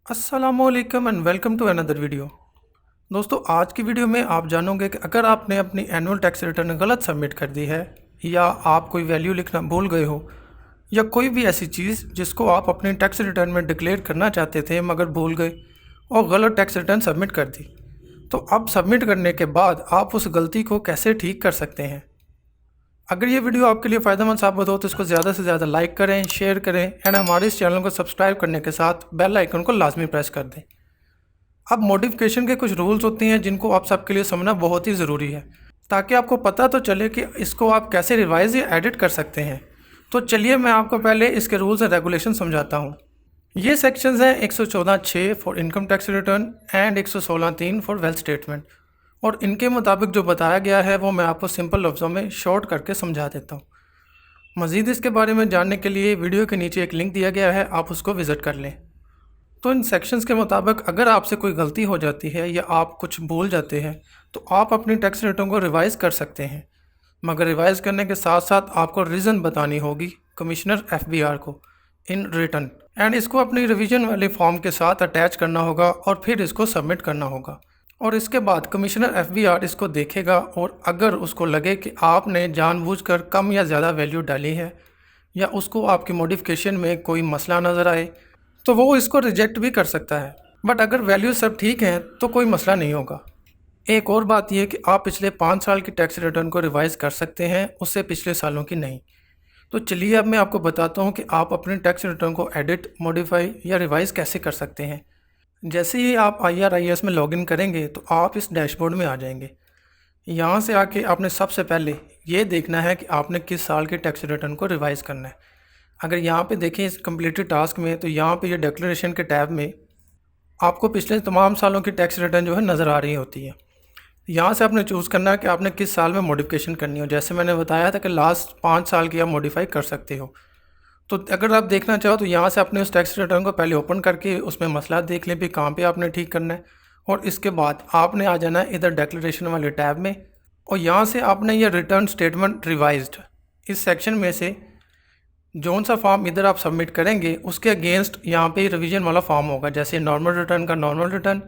अस्सलामुअलैकुम and welcome to another video. दोस्तों, आज की वीडियो में आप जानोगे कि अगर आपने अपनी एनुअल टैक्स रिटर्न गलत सबमिट कर दी है या आप कोई वैल्यू लिखना भूल गए हो या कोई भी ऐसी चीज़ जिसको आप अपने टैक्स रिटर्न में डिक्लेयर करना चाहते थे मगर भूल गए और गलत टैक्स रिटर्न सबमिट कर दी, तो अब सबमिट करने के बाद आप उस गलती को कैसे ठीक कर सकते हैं। अगर ये वीडियो आपके लिए फ़ायदेमंद साबित हो तो इसको ज़्यादा से ज़्यादा लाइक करें, शेयर करें एंड हमारे इस चैनल को सब्सक्राइब करने के साथ बेल आइकन को लाजमी प्रेस कर दें। अब मॉडिफिकेशन के कुछ रूल्स होते हैं जिनको आप सबके लिए समझना बहुत ही ज़रूरी है, ताकि आपको पता तो चले कि इसको आप कैसे रिवाइज या एडिट कर सकते हैं। तो चलिए मैं आपको पहले इसके रूल्स एंड रेगुलेशन समझाता हूँ। ये सेक्शंस हैं 114(6) for income tax return and 116(3) for wealth statement, और इनके मुताबिक जो बताया गया है वो मैं आपको सिंपल लफ्ज़ों में शॉर्ट करके समझा देता हूँ। मज़ीद इसके बारे में जानने के लिए वीडियो के नीचे एक लिंक दिया गया है, आप उसको विज़िट कर लें। तो इन सेक्शंस के मुताबिक अगर आपसे कोई गलती हो जाती है या आप कुछ भूल जाते हैं तो आप अपनी टैक्स रिटर्न को रिवाइज़ कर सकते हैं, मगर रिवाइज़ करने के साथ साथ आपको रीज़न बतानी होगी कमिश्नर एफबीआर को इन रिटर्न, एंड इसको अपनी रिवीजन वाले फॉर्म के साथ अटैच करना होगा और फिर इसको सबमिट करना होगा। और इसके बाद कमिश्नर एफबीआर इसको देखेगा और अगर उसको लगे कि आपने जानबूझकर कम या ज़्यादा वैल्यू डाली है या उसको आपकी मॉडिफिकेशन में कोई मसला नज़र आए तो वो इसको रिजेक्ट भी कर सकता है। बट अगर वैल्यू सब ठीक है तो कोई मसला नहीं होगा। एक और बात यह कि आप पिछले 5 साल की टैक्स रिटर्न को रिवाइज़ कर सकते हैं, उससे पिछले सालों की नहीं। तो चलिए अब मैं आपको बताता हूँ कि आप अपने टैक्स रिटर्न को एडिट, मॉडिफाई या रिवाइज़ कैसे कर सकते हैं। जैसे ही आप IRIS में लॉगिन करेंगे तो आप इस डैशबोर्ड में आ जाएंगे। यहाँ से आके आपने सबसे पहले ये देखना है कि आपने किस साल के टैक्स रिटर्न को रिवाइज़ करना है। अगर यहाँ पे देखें इस कंप्लीटेड टास्क में, तो यहाँ पे ये डिक्लेरेशन के टैब में आपको पिछले तमाम सालों की टैक्स रिटर्न जो है नज़र आ रही होती है। यहाँ से आपने चूज़ करना है कि आपने किस साल में मॉडिफिकेशन करनी हो। जैसे मैंने बताया था कि लास्ट 5 साल की आप मॉडिफाई कर सकते हो। तो अगर आप देखना चाहो तो यहाँ से अपने उस टैक्स रिटर्न को पहले ओपन करके उसमें मसला देख लें भी कहाँ पे आपने ठीक करना है, और इसके बाद आपने आ जाना है इधर डिक्लेरेशन वाले टैब में, और यहाँ से आपने ये रिटर्न स्टेटमेंट रिवाइज्ड इस सेक्शन में से जौन सा फॉर्म इधर आप सबमिट करेंगे उसके अगेंस्ट यहाँ पे रिवीजन वाला फॉर्म होगा। जैसे नॉर्मल रिटर्न का नॉर्मल रिटर्न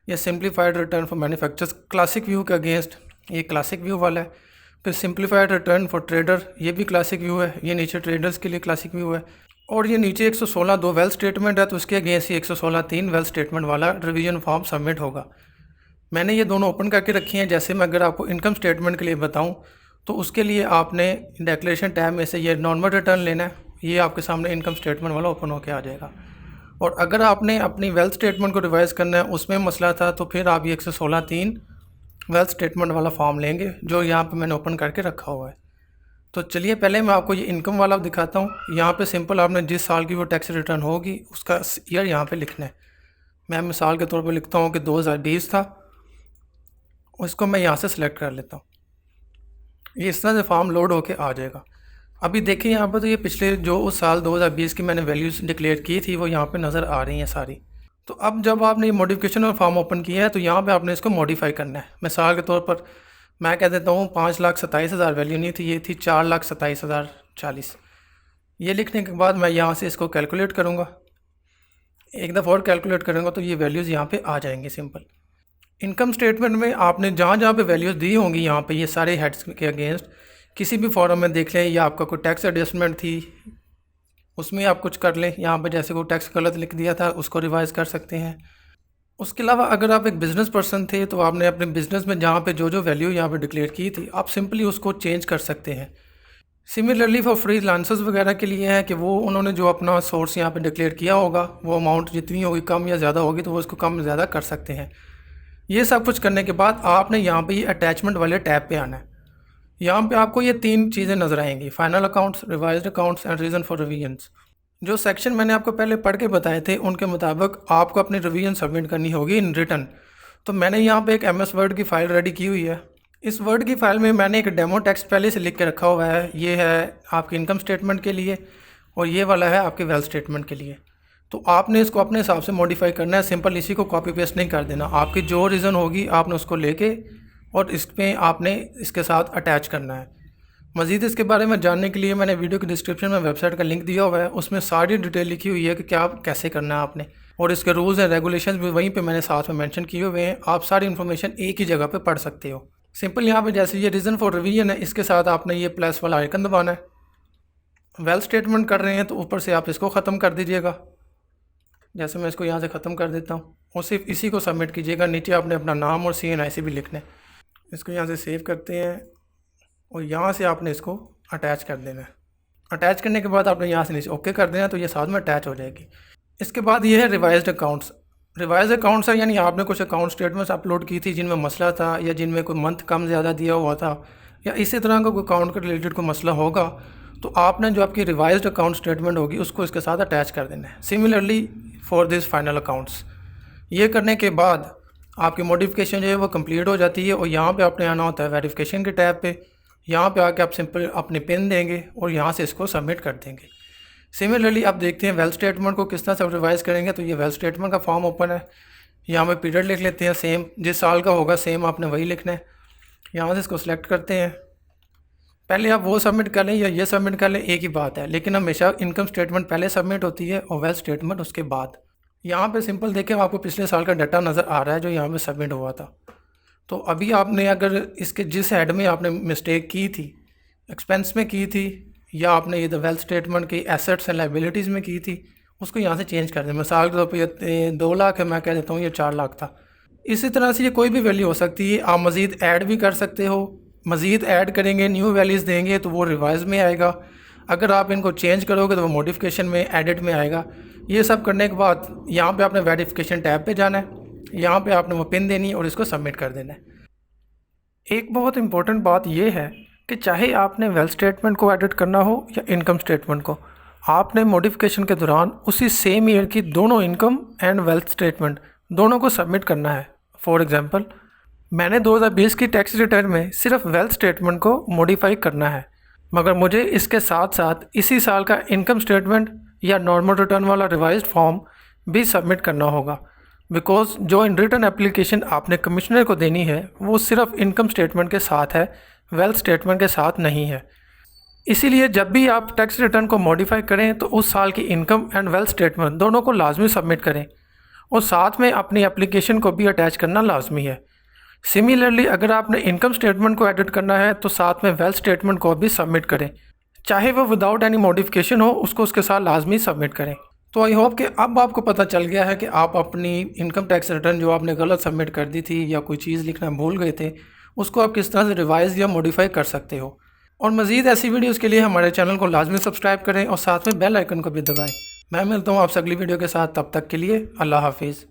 या simplified return for manufacturers classic view के अगेंस्ट ये क्लासिक व्यू वाला है। फिर सिंप्लीफाइड रिटर्न फॉर ट्रेडर, ये भी क्लासिक व्यू है, ये नीचे ट्रेडर्स के लिए क्लासिक व्यू है। और ये नीचे 116(2) वेल्थ स्टेटमेंट है, तो उसके अगेंस्ट ये 116(3) वेल्थ स्टेटमेंट वाला रिवीजन फॉर्म सबमिट होगा। मैंने ये दोनों ओपन करके रखी हैं। जैसे मैं अगर आपको इनकम स्टेटमेंट के लिए बताऊं तो उसके लिए आपने डिक्लेरेशन टैब में से ये नॉर्मल रिटर्न लेना है। ये आपके सामने इनकम स्टेटमेंट वाला ओपन होकर आ जाएगा। और अगर आपने अपनी वेल्थ स्टेटमेंट को रिवाइज़ करना है, उसमें मसला था, तो फिर आप ये 116(3) वेल्थ स्टेटमेंट वाला फॉर्म लेंगे जो यहाँ पे मैंने ओपन करके रखा हुआ है। तो चलिए पहले मैं आपको ये इनकम वाला दिखाता हूँ। यहाँ पे सिंपल आपने जिस साल की वो टैक्स रिटर्न होगी उसका ईयर यहाँ पे लिखना है। मैं मिसाल के तौर पे लिखता हूँ कि 2020 था, उसको मैं यहाँ से सिलेक्ट कर लेता हूँ। ये इस तरह से फॉर्म लोड होके आ जाएगा। अभी देखिए यहाँ पर तो ये पिछले जो उस साल 2020 की मैंने वैल्यूज़ डिक्लेयर की थी वो यहाँ पे नज़र आ रही हैं सारी। तो अब जब आपने ये मॉडिफिकेशन और फॉर्म ओपन किया है तो यहाँ पे आपने इसको मॉडिफाई करना है। मिसाल के तौर पर मैं कह देता हूँ 5,27,000 वैल्यू नहीं थी, ये थी 4,27,040। ये लिखने के बाद मैं यहाँ से इसको कैलकुलेट करूँगा, एक दफ़ा और कैलकुलेट करूँगा तो ये वैल्यूज़ यहाँ पे आ जाएंगी सिंपल। इनकम स्टेटमेंट में आपने जहाँ जहाँ पे वैल्यूज़ दी होंगी यहाँ पे ये सारे हेड्स के अगेंस्ट किसी भी फॉर्म में देख लें, या आपका कोई टैक्स एडजस्टमेंट थी उसमें आप कुछ कर लें। यहाँ पे जैसे कोई टैक्स गलत लिख दिया था उसको रिवाइज़ कर सकते हैं। उसके अलावा अगर आप एक बिज़नेस पर्सन थे तो आपने अपने बिज़नेस में जहाँ पे जो जो वैल्यू यहाँ पे डिक्लेयर की थी आप सिंपली उसको चेंज कर सकते हैं। सिमिलरली फॉर फ्रीलांसर्स वगैरह के लिए है कि वो उन्होंने जो अपना सोर्स यहाँ पे डिक्लेयर किया होगा वो अमाउंट जितनी होगी कम या ज़्यादा होगी तो वो उसको कम ज़्यादा कर सकते हैं। ये सब कुछ करने के बाद आपने यहाँ पे ये अटैचमेंट वाले टैब पे आना है। यहाँ पे आपको ये 3 चीज़ें नज़र आएंगी, final accounts, revised accounts and reason for revisions. जो सेक्शन मैंने आपको पहले पढ़ के बताए थे उनके मुताबिक आपको अपनी रिवीजन सबमिट करनी होगी इन रिटर्न। तो मैंने यहाँ पे एक MS वर्ड की फ़ाइल रेडी की हुई है। इस वर्ड की फ़ाइल में मैंने एक डेमो टेक्स्ट पहले से लिख के रखा हुआ है। ये है आपके इनकम स्टेटमेंट के लिए और ये वाला है आपके वेल्थ स्टेटमेंट के लिए। तो आपने इसको अपने हिसाब से मॉडिफाई करना है, सिंपल इसी को कॉपी पेस्ट नहीं कर देना। आपकी जो रीज़न होगी आपने उसको लेके और इसमें आपने इसके साथ अटैच करना है। मज़ीद इसके बारे में जानने के लिए मैंने वीडियो के डिस्क्रिप्शन में वेबसाइट का लिंक दिया हुआ है, उसमें सारी डिटेल लिखी हुई है कि क्या कैसे करना है आपने। और इसके रूल्स एंड रेगुलेशंस भी वहीं पे मैंने साथ में मेंशन किए हुए हैं। आप सारी इन्फॉर्मेशन एक ही जगह पे पढ़ सकते हो। सिंपल यहाँ पे जैसे ये रीज़न फॉर रिवीजन है, इसके साथ आपने ये प्लस वाला आइकन दबाना है। वेल स्टेटमेंट कर रहे हैं तो ऊपर से आप इसको ख़त्म कर दीजिएगा। जैसे मैं इसको यहाँ से ख़त्म कर देता हूँ और सिर्फ इसी को सबमिट कीजिएगा। नीचे आपने अपना नाम और CNIC भी लिखना है। इसको यहाँ से सेव करते हैं और यहाँ से आपने इसको अटैच कर देना है। अटैच करने के बाद आपने यहाँ से नीचे ओके कर देना, तो ये साथ में अटैच हो जाएगी। इसके बाद ये है रिवाइज्ड अकाउंट्स। रिवाइज्ड अकाउंट्स है यानी आपने कुछ अकाउंट स्टेटमेंट्स अपलोड की थी जिनमें मसला था, या जिनमें कोई मंथ कम ज़्यादा दिया हुआ था, या इसी तरह का कोई अकाउंट के रिलेटेड कोई मसला होगा, तो आपने जो आपकी रिवाइज्ड अकाउंट स्टेटमेंट होगी उसको इसके साथ अटैच कर देना है। Similarly for this final accounts. ये करने के बाद आपकी मॉडिफिकेशन जो है वो कंप्लीट हो जाती है और यहाँ पे आपने आना होता है वेरिफिकेशन के टैब पे। यहाँ पे आके आप सिंपल अपनी पिन देंगे और यहाँ से इसको सबमिट कर देंगे। सिमिलरली आप देखते हैं वेल स्टेटमेंट को किस तरह से रिवाइज करेंगे। तो ये वेल स्टेटमेंट का फॉर्म ओपन है, यहाँ पे पीरियड लिख लेते हैं, सेम जिस साल का होगा सेम आपने वही लिखना है। यहाँ से इसको सिलेक्ट करते हैं। पहले आप वो सबमिट कर लें या ये सबमिट कर लें, एक ही बात है, लेकिन हमेशा इनकम स्टेटमेंट पहले सबमिट होती है और वेल स्टेटमेंट उसके बाद। यहाँ पे सिंपल देखें आपको पिछले साल का डाटा नज़र आ रहा है जो यहाँ पे सबमिट हुआ था। तो अभी आपने अगर इसके जिस हेड में आपने मिस्टेक की थी, एक्सपेंस में की थी, या आपने ये वेल स्टेटमेंट की एसेट्स एंड लाइबिलिटीज़ में की थी, उसको यहाँ से चेंज कर दें। मिसाल के तौर पर 2 लाख है, मैं कह देता हूँ ये 4 लाख था। इसी तरह से ये कोई भी वैल्यू हो सकती है। आप मज़ीद ऐड भी कर सकते हो। मज़ीद ऐड करेंगे, न्यू वैल्यूज़ देंगे तो वो रिवाइज में आएगा। अगर आप इनको चेंज करोगे तो वो मॉडिफिकेशन में, एडिट में आएगा। ये सब करने के बाद यहाँ पे आपने वेरिफिकेशन टैब पे जाना है, यहाँ पे आपने वो पिन देनी है और इसको सबमिट कर देना है। एक बहुत इंपॉर्टेंट बात ये है कि चाहे आपने वेल स्टेटमेंट को एडिट करना हो या इनकम स्टेटमेंट को, आपने मॉडिफिकेशन के दौरान उसी सेम ईयर की दोनों इनकम एंड वेल्थ स्टेटमेंट दोनों को सबमिट करना है। फॉर एग्जांपल मैंने 2020 की टैक्स रिटर्न में सिर्फ वेल्थ स्टेटमेंट को मॉडिफाई करना है, मगर मुझे इसके साथ साथ इसी साल का इनकम स्टेटमेंट या नॉर्मल रिटर्न वाला रिवाइज्ड फॉर्म भी सबमिट करना होगा। बिकॉज जो इन रिटर्न एप्लीकेशन आपने कमिश्नर को देनी है वो सिर्फ इनकम स्टेटमेंट के साथ है, वेल्थ स्टेटमेंट के साथ नहीं है। इसीलिए जब भी आप टैक्स रिटर्न को मॉडिफाई करें तो उस साल की इनकम एंड वेल्थ स्टेटमेंट दोनों को लाजमी सबमिट करें और साथ में अपनी एप्लीकेशन को भी अटैच करना लाजमी है। सिमिलरली अगर आपने इनकम स्टेटमेंट को एडिट करना है तो साथ में वेल्थ स्टेटमेंट को भी सबमिट करें, चाहे वो विदाउट एनी मॉडिफिकेशन हो, उसको उसके साथ लाजमी सबमिट करें। तो आई होप कि अब आपको पता चल गया है कि आप अपनी इनकम टैक्स रिटर्न जो आपने गलत सबमिट कर दी थी या कोई चीज़ लिखना भूल गए थे, उसको आप किस तरह से रिवाइज़ या मॉडिफाई कर सकते हो। और मज़ीद ऐसी वीडियोज़ के लिए हमारे चैनल को लाजमी सब्सक्राइब करें और साथ में बेल आइकन को भी दबाएँ। मैं मिलता हूँ आपसे अगली वीडियो के साथ, तब तक के लिए अल्लाह हाफिज़।